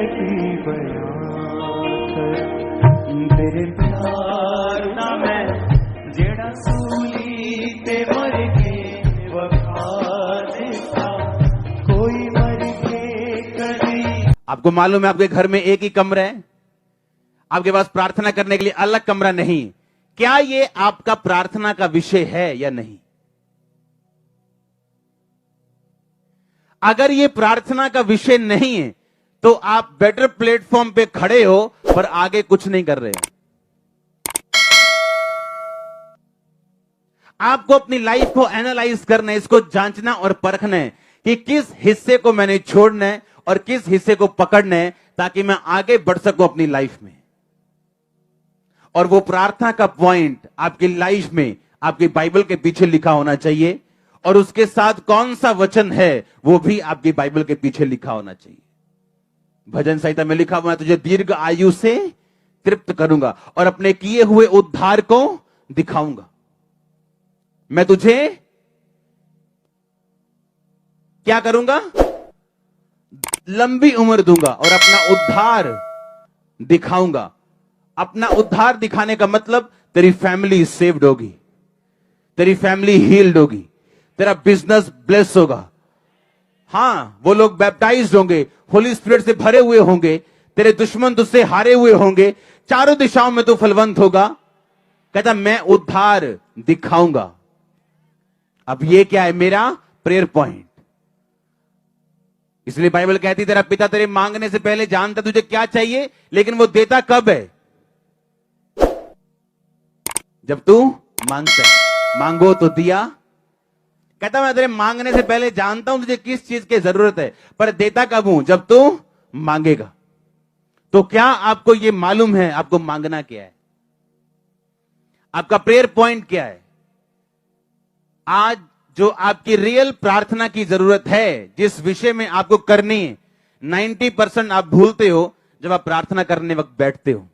की बयान तेरे प्यार ना मैं जेड़ा सूली ते मर के वफा देता कोई मर के कभी। आपको मालूम है आपके घर में एक ही कमरा है, आपके पास प्रार्थना करने के लिए अलग कमरा नहीं। क्या ये आपका प्रार्थना का विषय है या नहीं? अगर ये प्रार्थना का विषय नहीं है तो आप बेटर प्लेटफॉर्म पे खड़े हो पर आगे कुछ नहीं कर रहे हैं। आपको अपनी लाइफ को एनालाइज करना है, इसको जांचना और परखना है कि किस हिस्से को मैंने छोड़ना है और किस हिस्से को पकड़ना है ताकि मैं आगे बढ़ सकूं अपनी लाइफ में। और वो प्रार्थना का पॉइंट आपकी लाइफ में आपकी बाइबल के पीछे लिखा होना चाहिए और उसके साथ कौन सा वचन है वो भी आपकी बाइबल के पीछे लिखा होना चाहिए। भजन संहिता में लिखा हुआ है, तुझे दीर्घ आयु से तृप्त करूंगा और अपने किए हुए उद्धार को दिखाऊंगा। मैं तुझे क्या करूंगा? लंबी उम्र दूंगा और अपना उद्धार दिखाऊंगा। अपना उद्धार दिखाने का मतलब तेरी फैमिली सेव्ड होगी, तेरी फैमिली हील्ड होगी, तेरा बिजनेस ब्लेस होगा। हां, वो लोग बैप्टाइज्ड होंगे, होली स्पिरिट से भरे हुए होंगे, तेरे दुश्मन तुझसे हारे हुए होंगे, चारों दिशाओं में तू फलवंत होगा। कहता मैं उद्धार दिखाऊंगा। अब ये क्या है? मेरा प्रेयर पॉइंट। इसलिए बाइबल कहती तेरा पिता तेरे मांगने से पहले जानता तुझे क्या चाहिए, लेकिन वो देता कब है? जब तू मांगता है। मांगो तो दिया। कहता मैं तेरे मांगने से पहले जानता हूं तुझे किस चीज की जरूरत है, पर देता कब हूं? जब तू मांगेगा। तो क्या आपको यह मालूम है आपको मांगना क्या है? आपका प्रेयर पॉइंट क्या है? आज जो आपकी रियल प्रार्थना की जरूरत है, जिस विषय में आपको करनी है, 90% आप भूलते हो जब आप प्रार्थना करने वक्त बैठते हो,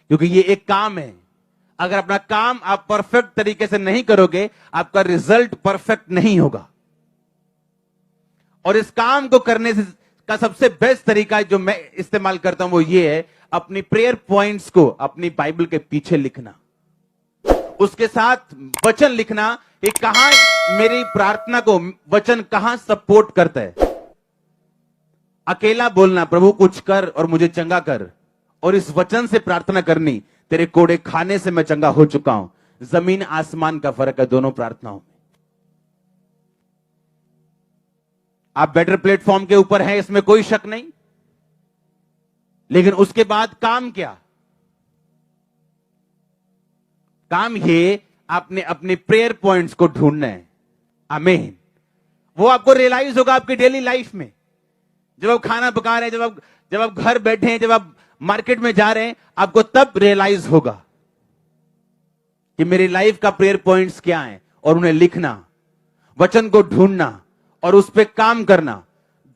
क्योंकि ये एक काम है। अगर अपना काम आप परफेक्ट तरीके से नहीं करोगे, आपका रिजल्ट परफेक्ट नहीं होगा। और इस काम को करने से का सबसे बेस्ट तरीका जो मैं इस्तेमाल करता हूं वो ये है, अपनी प्रेयर पॉइंट्स को अपनी बाइबल के पीछे लिखना, उसके साथ वचन लिखना कि कहां मेरी प्रार्थना को वचन कहां सपोर्ट करता है। अकेला बोलना प्रभु कुछ कर और मुझे चंगा कर, और इस वचन से प्रार्थना करनी तेरे कोड़े खाने से मैं चंगा हो चुका हूं। जमीन आसमान का फर्क है दोनों प्रार्थनाओं में। आप बेटर प्लेटफॉर्म के ऊपर हैं, इसमें कोई शक नहीं, लेकिन उसके बाद काम क्या? काम ये आपने अपने प्रेयर पॉइंट्स को ढूंढना है। आमीन। वो आपको रियलाइज होगा आपकी डेली लाइफ में, जब आप खाना पका रहे हैं, जब आप घर बैठे हैं, जब आप मार्केट में जा रहे हैं, आपको तब रियलाइज होगा कि मेरी लाइफ का प्रेयर पॉइंट्स क्या हैं, और उन्हें लिखना, वचन को ढूंढना और उस पर काम करना।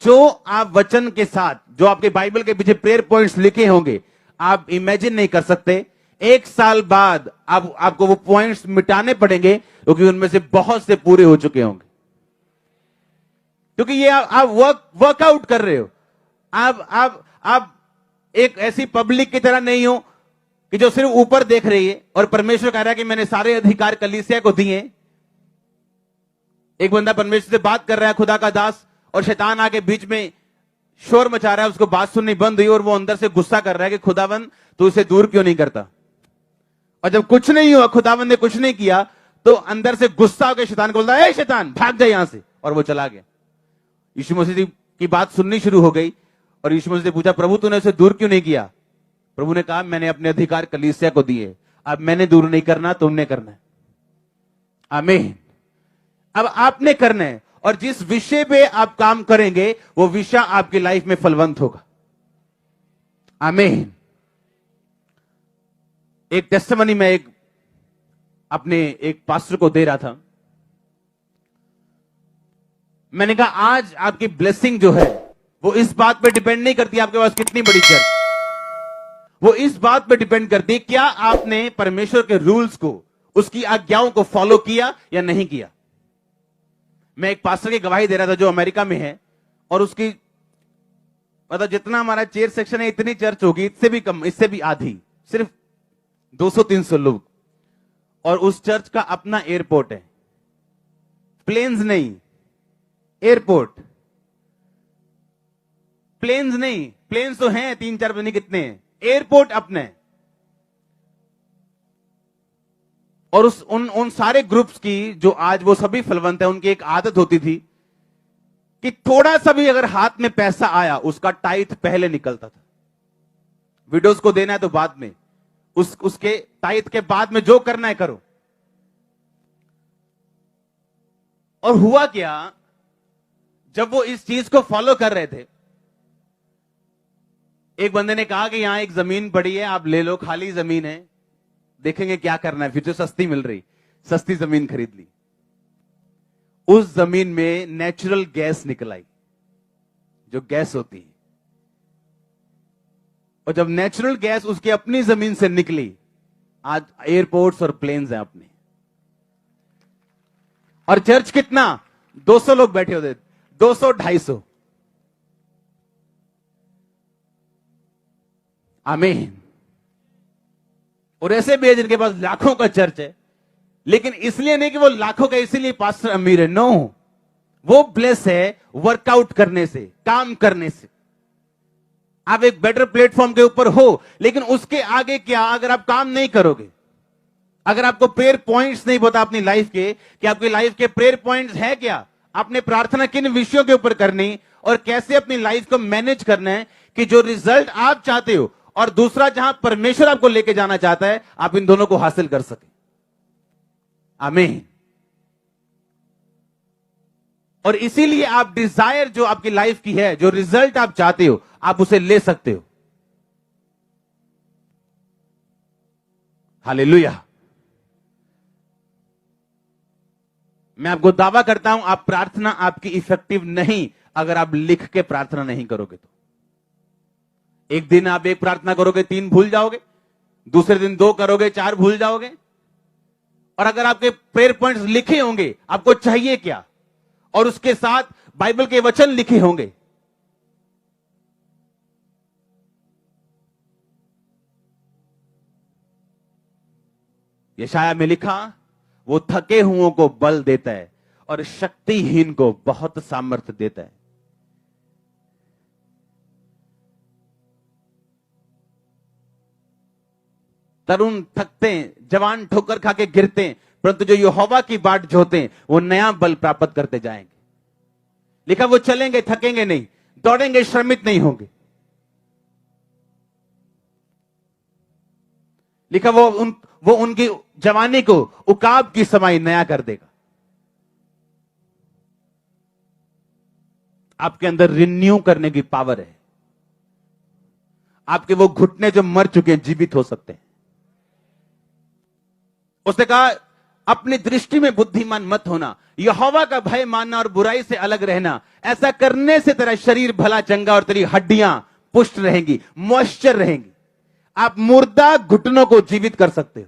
जो आप वचन के साथ, जो आपके बाइबल के पीछे प्रेयर पॉइंट्स लिखे होंगे, आप इमेजिन नहीं कर सकते 1 साल बाद आपको वो पॉइंट्स मिटाने पड़ेंगे, क्योंकि उनमें से बहुत से पूरे हो चुके होंगे। क्योंकि ये आप वर्कआउट कर रहे हो। आप एक ऐसी पब्लिक की तरह नहीं हो कि जो सिर्फ ऊपर देख रही है और परमेश्वर कह रहा है कि मैंने सारे अधिकार कलीसिया को दिए। एक बंदा परमेश्वर से बात कर रहा है, खुदा का दास, और शैतान आके बीच में शोर मचा रहा है, उसको बात सुननी बंद हुई और वो अंदर से गुस्सा कर रहा है कि खुदावन तू इसे दूर क्यों नहीं करता। और जब कुछ नहीं हुआ, खुदावन ने कुछ नहीं किया, तो अंदर से गुस्सा होकर शैतान को बोलता है, ए शैतान भाग जा यहां से, और वो चला गया। यीशु मसीह की बात सुननी शुरू हो गई और यीशु मसीह से पूछा, प्रभु तूने उसे दूर क्यों नहीं किया? प्रभु ने कहा, मैंने अपने अधिकार कलीसिया को दिए, अब मैंने दूर नहीं करना, तुमने करना है। आमीन। अब आपने करना है, और जिस विषय पे आप काम करेंगे वो विषय आपकी लाइफ में फलवंत होगा। आमीन। एक टेस्टिमनी में अपने एक पास्टर को दे रहा था। मैंने कहा आज आपकी ब्लेसिंग जो है वो इस बात पे डिपेंड नहीं करती आपके पास कितनी बड़ी चर्च, वो इस बात पे डिपेंड करती है क्या आपने परमेश्वर के रूल्स को, उसकी आज्ञाओं को फॉलो किया या नहीं किया। मैं एक पास्टर की गवाही दे रहा था जो अमेरिका में है, और उसकी मतलब जितना हमारा चेयर सेक्शन है इतनी चर्च होगी, इससे भी कम, इससे भी आधी, सिर्फ 200-300 लोग। और उस चर्च का अपना एयरपोर्ट है, प्लेन्स नहीं, एयरपोर्ट। प्लेन्स नहीं, प्लेन्स तो हैं 3-4 पता नहीं कितने हैं, एयरपोर्ट अपने। और उन सारे ग्रुप्स की जो आज वो सभी फलवंत है, उनकी एक आदत होती थी कि थोड़ा सा भी अगर हाथ में पैसा आया उसका टाइथ पहले निकलता था। विडोज को देना है तो बाद में, उसके टाइथ के बाद में जो करना है करो। और हुआ क्या, जब वो इस चीज को फॉलो कर रहे थे, एक बंदे ने कहा कि यहां एक जमीन पड़ी है, आप ले लो, खाली जमीन है, देखेंगे क्या करना है, फिर तो सस्ती मिल रही, सस्ती जमीन खरीद ली। उस जमीन में नेचुरल गैस निकल आई, जो गैस होती है। और जब नेचुरल गैस उसकी अपनी जमीन से निकली, आज एयरपोर्ट्स और प्लेन्स हैं अपने। और चर्च कितना, 200 लोग बैठे होते, 200-250। आमीन। और ऐसे भी है जिनके पास लाखों का चर्च है, लेकिन इसलिए नहीं कि वो लाखों का इसीलिए पास्टर अमीर है, नो, वो ब्लेस है वर्कआउट करने से, काम करने से। आप एक बेटर प्लेटफॉर्म के ऊपर हो, लेकिन उसके आगे क्या, अगर आप काम नहीं करोगे, अगर आपको प्रेयर पॉइंट्स नहीं पता अपनी लाइफ के, कि आपकी लाइफ के प्रेयर पॉइंट्स है क्या, आपने प्रार्थना किन विषयों के ऊपर करनी और कैसे अपनी लाइफ को मैनेज करना है, कि जो रिजल्ट आप चाहते हो और दूसरा जहां परमेश्वर आपको लेके जाना चाहता है, आप इन दोनों को हासिल कर सके। आमीन। और इसीलिए आप डिजायर जो आपकी लाइफ की है, जो रिजल्ट आप चाहते हो, आप उसे ले सकते हो। हालेलुया। मैं आपको दावा करता हूं, आप प्रार्थना आपकी इफेक्टिव नहीं अगर आप लिख के प्रार्थना नहीं करोगे तो। एक दिन आप एक प्रार्थना करोगे, 3 भूल जाओगे, दूसरे दिन 2 करोगे, 4 भूल जाओगे। और अगर आपके प्रेयर पॉइंट्स लिखे होंगे, आपको चाहिए क्या, और उसके साथ बाइबल के वचन लिखे होंगे, यशाया में लिखा, वो थके हुओं को बल देता है और शक्तिहीन को बहुत सामर्थ्य देता है। तरुण थकते हैं, जवान ठोकर खा के गिरते हैं, परंतु जो यहोवा की बाट जोते हैं वो नया बल प्राप्त करते जाएंगे। लिखा, वो चलेंगे, थकेंगे नहीं, दौड़ेंगे, श्रमित नहीं होंगे। लिखा, वो उनकी जवानी को उकाब की समाई नया कर देगा। आपके अंदर रिन्यू करने की पावर है। आपके वो घुटने जो मर चुके हैं जीवित हो सकते हैं। उसने कहा, अपनी दृष्टि में बुद्धिमान मत होना, यहोवा का भय मानना और बुराई से अलग रहना। ऐसा करने से तेरा शरीर भला चंगा और तेरी हड्डियां पुष्ट रहेंगी, मॉइस्चर रहेंगी। आप मुर्दा घुटनों को जीवित कर सकते हो,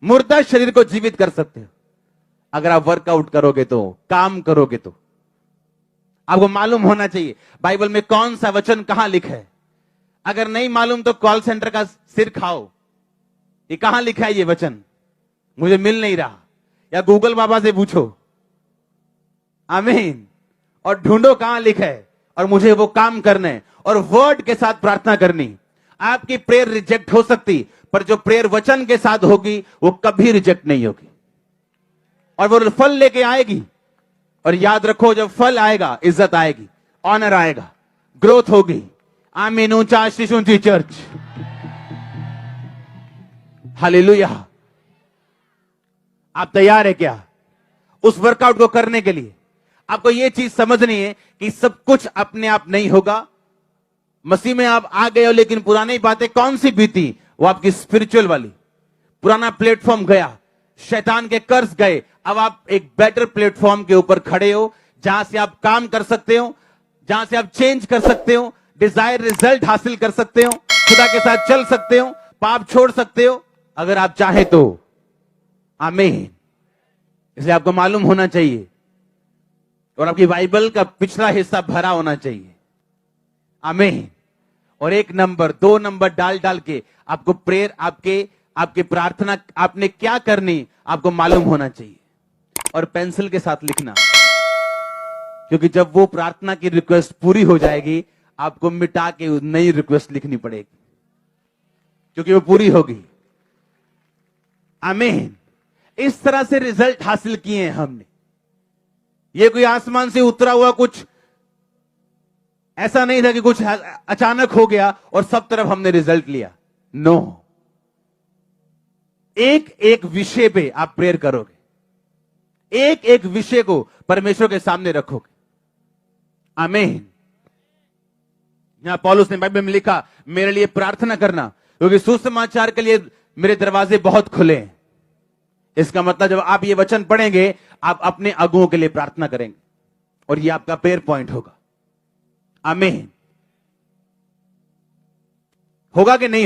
मुर्दा शरीर को जीवित कर सकते हो, अगर आप वर्कआउट करोगे तो, काम करोगे तो। आपको मालूम होना चाहिए बाइबल में कौन सा वचन कहां लिखा है। अगर नहीं मालूम तो कॉल सेंटर का सिर खाओ, ये कहां लिखा है ये वचन, मुझे मिल नहीं रहा, या गूगल बाबा से पूछो। आमीन। और ढूंढो कहां लिखा है, और मुझे वो काम करना है और वर्ड के साथ प्रार्थना करनी। आपकी प्रेयर रिजेक्ट हो सकती, पर जो प्रेयर वचन के साथ होगी वो कभी रिजेक्ट नहीं होगी, और वो फल लेके आएगी। और याद रखो, जब फल आएगा इज्जत आएगी, ऑनर आएगा, ग्रोथ होगी। आमीन। ऊंचा आशीष, ऊंची चर्च। हालेलुया। आप तैयार है क्या उस वर्कआउट को करने के लिए? आपको यह चीज समझनी है कि सब कुछ अपने आप नहीं होगा। मसीह में आप आ गए हो, लेकिन पुरानी बातें कौन सी बीती, वो आपकी स्पिरिचुअल वाली। पुराना प्लेटफॉर्म गया, शैतान के कर्ज गए, अब आप एक बेटर प्लेटफॉर्म के ऊपर खड़े हो, जहां से आप काम कर सकते हो, जहां से आप चेंज कर सकते हो, डिजायर रिजल्ट हासिल कर सकते हो, खुदा के साथ चल सकते हो, पाप छोड़ सकते हो, अगर आप चाहे तो। आमीन। इसलिए आपको मालूम होना चाहिए, और आपकी बाइबल का पिछला हिस्सा भरा होना चाहिए। आमीन। और 1 नंबर 2 नंबर डाल डाल के आपको प्रेयर, आपके प्रार्थना आपने क्या करनी आपको मालूम होना चाहिए। और पेंसिल के साथ लिखना, क्योंकि जब वो प्रार्थना की रिक्वेस्ट पूरी हो जाएगी आपको मिटा के नई रिक्वेस्ट लिखनी पड़ेगी, क्योंकि वो पूरी होगी। आमीन। इस तरह से रिजल्ट हासिल किए हैं हमने। ये कोई आसमान से उतरा हुआ कुछ ऐसा नहीं था कि कुछ अचानक हो गया और सब तरफ हमने रिजल्ट लिया। नो, एक एक विषय पे आप प्रेयर करोगे, एक एक विषय को परमेश्वर के सामने रखोगे। आमीन। यहां पौलुस ने बाइबल में लिखा, मेरे लिए प्रार्थना करना, क्योंकि सुसमाचार के लिए मेरे दरवाजे बहुत खुले हैं। इसका मतलब जब आप ये वचन पढ़ेंगे आप अपने अगुओं के लिए प्रार्थना करेंगे और ये आपका प्रेयर पॉइंट होगा। आमीन। होगा कि नहीं?